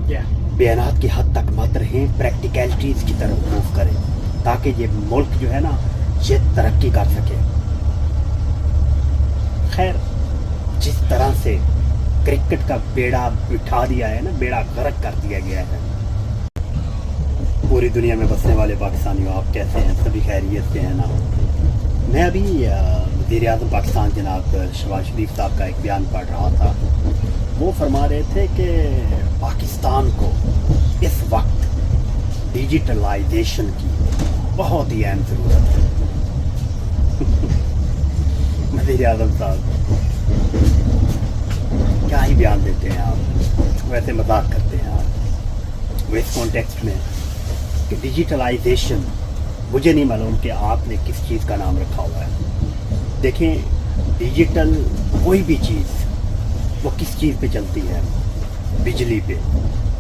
बयानात की हद तक मत रहें, प्रैक्टिकलिटीज़ की तरफ मूव करें ताकि ये मुल्क जो है ना ये तरक्की कर सके। खैर, जिस तरह से क्रिकेट का बेड़ा बिठा दिया है ना, बेड़ा गर्क कर दिया गया है। पूरी दुनिया में बसने वाले पाकिस्तानियों, आप कैसे हैं? सभी खैरियत से हैं ना? मैं अभी वज़ीर आज़म पाकिस्तान जनाब शहबाज शरीफ साहब का एक बयान पढ़ रहा था। वो फरमा रहे थे कि पाकिस्तान को इस वक्त डिजिटलाइजेशन की बहुत ही अहम ज़रूरत है। वज़ीर आज़म साहब क्या ही बयान देते हैं आप, वैसे मजाक करते हैं आप। वो इस कॉन्टेक्स्ट में कि डिजिटलाइजेशन, मुझे नहीं मालूम कि आपने किस चीज़ का नाम रखा हुआ है। देखें, डिजिटल कोई भी चीज़ वो किस चीज़ पे चलती है? बिजली पे।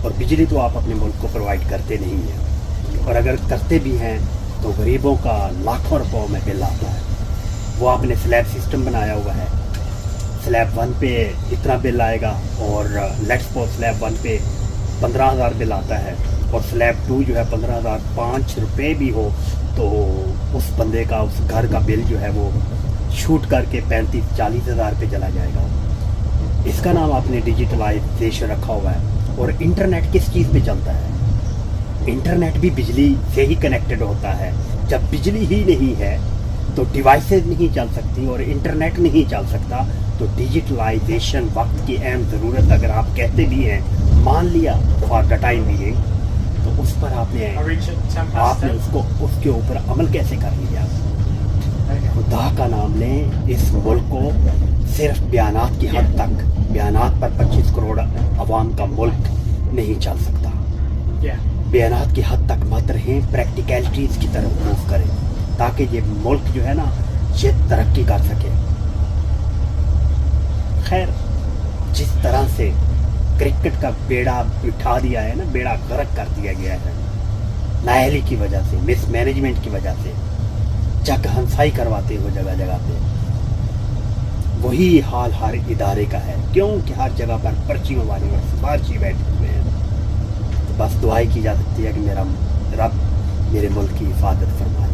और बिजली तो आप अपने मुल्क को प्रोवाइड करते नहीं हैं, और अगर करते भी हैं तो गरीबों का लाखों रुपयों में बिल आता है। वो आपने स्लैब सिस्टम बनाया हुआ है, स्लैब 1 पे इतना बिल आएगा, और लेट्स सपोज स्लैब 1 पे 15,000 बिल आता है, और स्लैब 2 जो है 15,005 रुपये भी हो तो उस बंदे का, उस घर का बिल जो है वो शूट करके 35-40 हज़ार पे चला जाएगा। इसका नाम आपने डिजिटलाइजेशन रखा हुआ है। और इंटरनेट किस चीज़ पे चलता है? इंटरनेट भी बिजली से ही कनेक्टेड होता है। जब बिजली ही नहीं है तो डिवाइसेस नहीं चल सकती, और इंटरनेट नहीं चल सकता। तो डिजिटलाइजेशन वक्त की अहम ज़रूरत अगर आप कहते भी हैं, मान लिया फॉर द टाइम बीइंग, तो उस पर आपने उसको उसके ऊपर अमल कैसे कर लिया? खुदा का नाम लें, इस मुल्क को सिर्फ बयानात की हद तक, बयानात पर 25 करोड़ अवाम का मुल्क नहीं चल सकता। बयानात की हद तक मत रहें, प्रैक्टिकलिटीज़ की तरफ मूव करें ताकि ये मुल्क जो है ना ये तरक्की कर सके। खैर, जिस तरह से क्रिकेट का बेड़ा बिठा दिया है ना, बेड़ा गर्क कर दिया गया है, नाअहली की वजह से, मिसमैनेजमेंट की वजह से, जग हंसाई करवाते हो जगह जगह पे, वही हाल हर इदारे का है। क्योंकि हर जगह पर पर्चियों वाले और सिफारशी बैठे हुए हैं। तो बस दुआई की जा सकती है कि मेरा रब मेरे मुल्क की हिफाजत फरमाए।